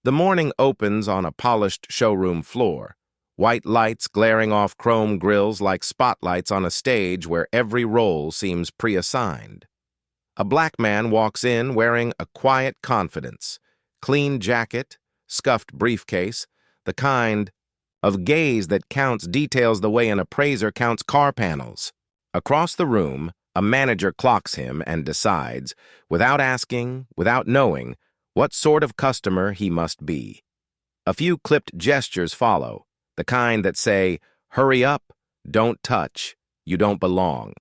The morning opens on a polished showroom floor, white lights glaring off chrome grills like spotlights on a stage where every role seems pre-assigned. A black man walks in wearing a quiet confidence, clean jacket, scuffed briefcase, the kind of gaze that counts details the way an appraiser counts car panels. Across the room, a manager clocks him and decides, without asking, without knowing, what sort of customer he must be. A few clipped gestures follow, the kind that say, "Hurry up, don't touch, you don't belong."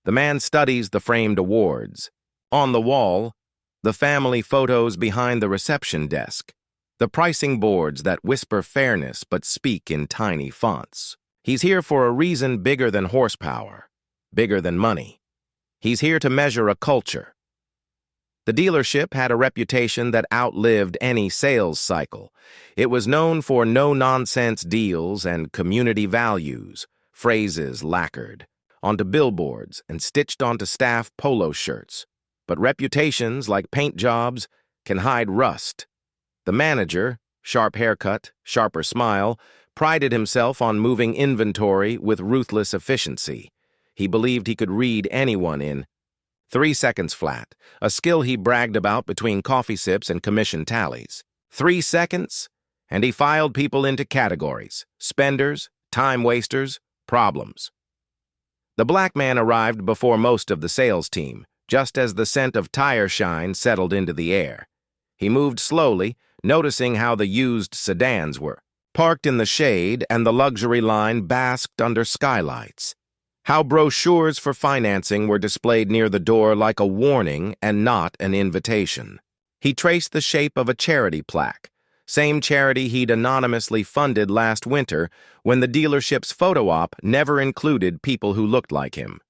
The man studies the framed awards. On the wall, the family photos behind the reception desk, the pricing boards that whisper fairness but speak in tiny fonts. He's here for a reason bigger than horsepower, bigger than money. He's here to measure a culture. The dealership had a reputation that outlived any sales cycle. It was known for no-nonsense deals and community values, phrases lacquered onto billboards and stitched onto staff polo shirts. But reputations, like paint jobs, can hide rust. The manager, sharp haircut, sharper smile, prided himself on moving inventory with ruthless efficiency. He believed he could read anyone in 3 seconds flat, a skill he bragged about between coffee sips and commission tallies. 3 seconds, and he filed people into categories: spenders, time wasters, problems. The black man arrived before most of the sales team, just as the scent of tire shine settled into the air. He moved slowly, noticing how the used sedans were parked in the shade and the luxury line basked under skylights. How brochures for financing were displayed near the door like a warning and not an invitation. He traced the shape of a charity plaque, same charity he'd anonymously funded last winter when the dealership's photo op never included people who looked like him.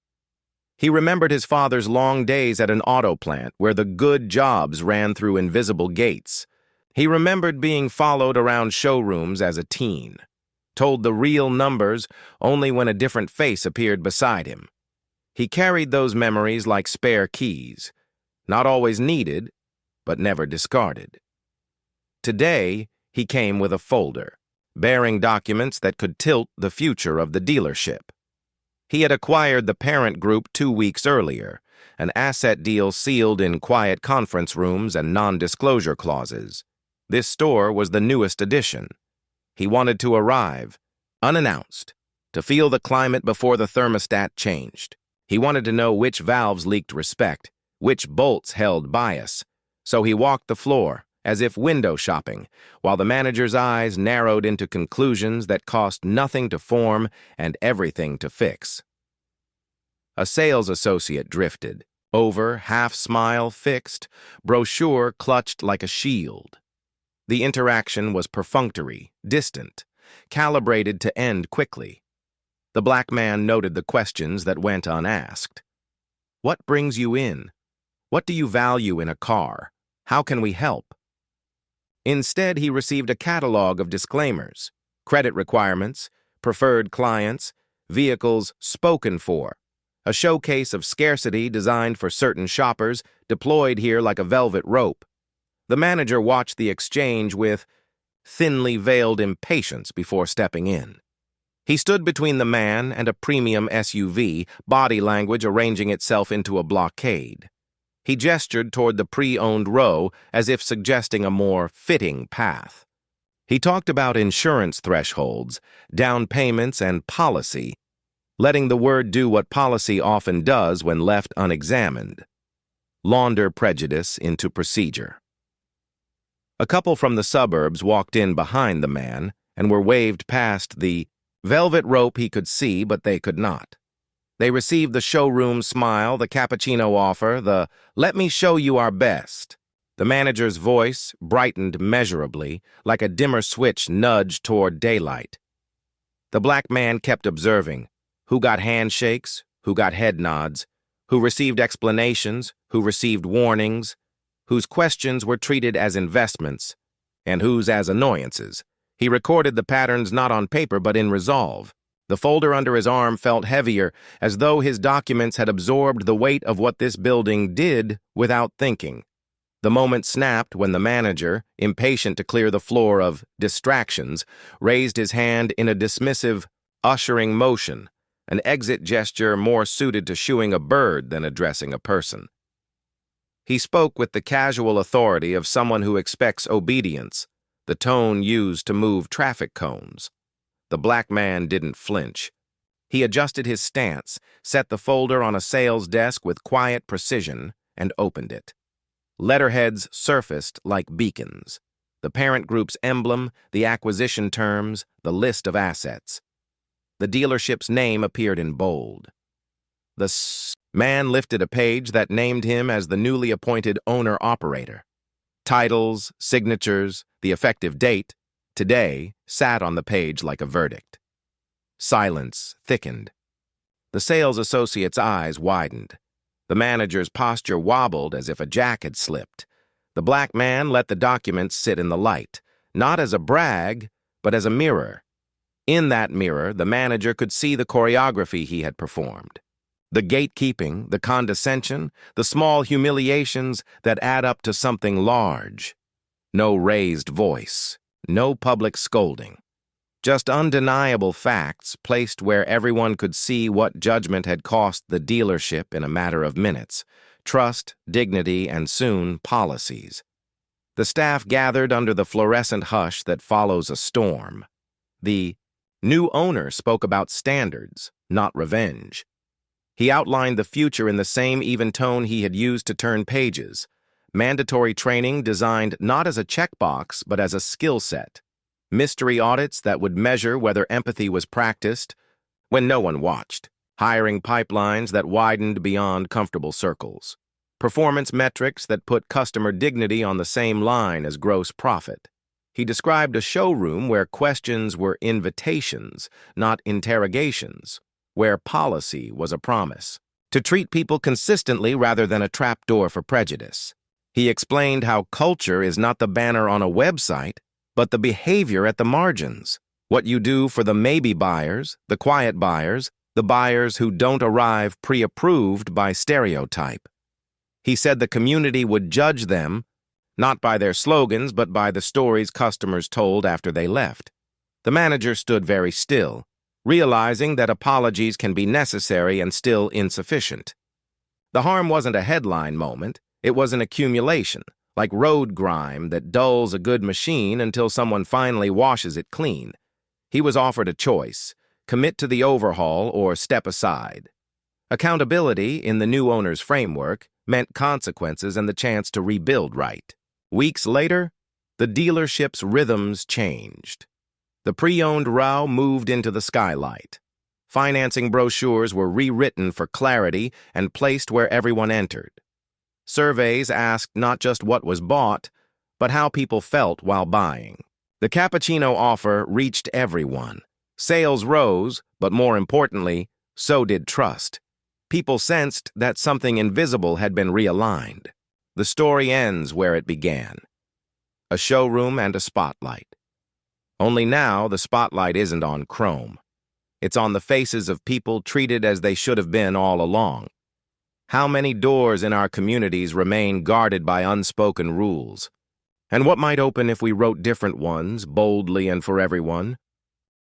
He remembered his father's long days at an auto plant where the good jobs ran through invisible gates. He remembered being followed around showrooms as a teen, told the real numbers only when a different face appeared beside him. He carried those memories like spare keys, not always needed, but never discarded. Today, he came with a folder, bearing documents that could tilt the future of the dealership. He had acquired the parent group 2 weeks earlier, an asset deal sealed in quiet conference rooms and non-disclosure clauses. This store was the newest addition. He wanted to arrive, unannounced, to feel the climate before the thermostat changed. He wanted to know which valves leaked respect, which bolts held bias. So he walked the floor, as if window shopping, while the manager's eyes narrowed into conclusions that cost nothing to form and everything to fix. A sales associate drifted, over, half-smile fixed, brochure clutched like a shield. The interaction was perfunctory, distant, calibrated to end quickly. The black man noted the questions that went unasked. What brings you in? What do you value in a car? How can we help? Instead, he received a catalog of disclaimers, credit requirements, preferred clients, vehicles spoken for, a showcase of scarcity designed for certain shoppers, deployed here like a velvet rope. The manager watched the exchange with thinly veiled impatience before stepping in. He stood between the man and a premium SUV, body language arranging itself into a blockade. He gestured toward the pre-owned row as if suggesting a more fitting path. He talked about insurance thresholds, down payments, and policy, letting the word do what policy often does when left unexamined: launder prejudice into procedure. A couple from the suburbs walked in behind the man and were waved past the velvet rope he could see, but they could not. They received the showroom smile, the cappuccino offer, the "let me show you our best." The manager's voice brightened measurably, like a dimmer switch nudged toward daylight. The black man kept observing who got handshakes, who got head nods, who received explanations, who received warnings, whose questions were treated as investments, and whose as annoyances. He recorded the patterns not on paper but in resolve. The folder under his arm felt heavier, as though his documents had absorbed the weight of what this building did without thinking. The moment snapped when the manager, impatient to clear the floor of distractions, raised his hand in a dismissive, ushering motion, an exit gesture more suited to shooing a bird than addressing a person. He spoke with the casual authority of someone who expects obedience, the tone used to move traffic cones. The black man didn't flinch. He adjusted his stance, set the folder on a sales desk with quiet precision, and opened it. Letterheads surfaced like beacons. The parent group's emblem, the acquisition terms, the list of assets. The dealership's name appeared in bold. The man lifted a page that named him as the newly appointed owner-operator. Titles, signatures, the effective date, today, sat on the page like a verdict. Silence thickened. The sales associate's eyes widened. The manager's posture wobbled as if a jack had slipped. The black man let the documents sit in the light, not as a brag, but as a mirror. In that mirror, the manager could see the choreography he had performed. The gatekeeping, the condescension, the small humiliations that add up to something large. No raised voice, no public scolding. Just undeniable facts placed where everyone could see what judgment had cost the dealership in a matter of minutes. Trust, dignity, and soon policies. The staff gathered under the fluorescent hush that follows a storm. The new owner spoke about standards, not revenge. He outlined the future in the same even tone he had used to turn pages. Mandatory training designed not as a checkbox, but as a skill set. Mystery audits that would measure whether empathy was practiced when no one watched. Hiring pipelines that widened beyond comfortable circles. Performance metrics that put customer dignity on the same line as gross profit. He described a showroom where questions were invitations, not interrogations, where policy was a promise. To treat people consistently rather than a trapdoor for prejudice. He explained how culture is not the banner on a website, but the behavior at the margins. What you do for the maybe buyers, the quiet buyers, the buyers who don't arrive pre-approved by stereotype. He said the community would judge them, not by their slogans, but by the stories customers told after they left. The manager stood very still, realizing that apologies can be necessary and still insufficient. The harm wasn't a headline moment, it was an accumulation. Like road grime that dulls a good machine until someone finally washes it clean. He was offered a choice, commit to the overhaul or step aside. Accountability, in the new owner's framework, meant consequences and the chance to rebuild right. Weeks later, the dealership's rhythms changed. The pre-owned row moved into the skylight. Financing brochures were rewritten for clarity and placed where everyone entered. Surveys asked not just what was bought, but how people felt while buying. The cappuccino offer reached everyone. Sales rose, but more importantly, so did trust. People sensed that something invisible had been realigned. The story ends where it began. A showroom and a spotlight. Only now the spotlight isn't on chrome. It's on the faces of people treated as they should have been all along. How many doors in our communities remain guarded by unspoken rules? And what might open if we wrote different ones, boldly and for everyone?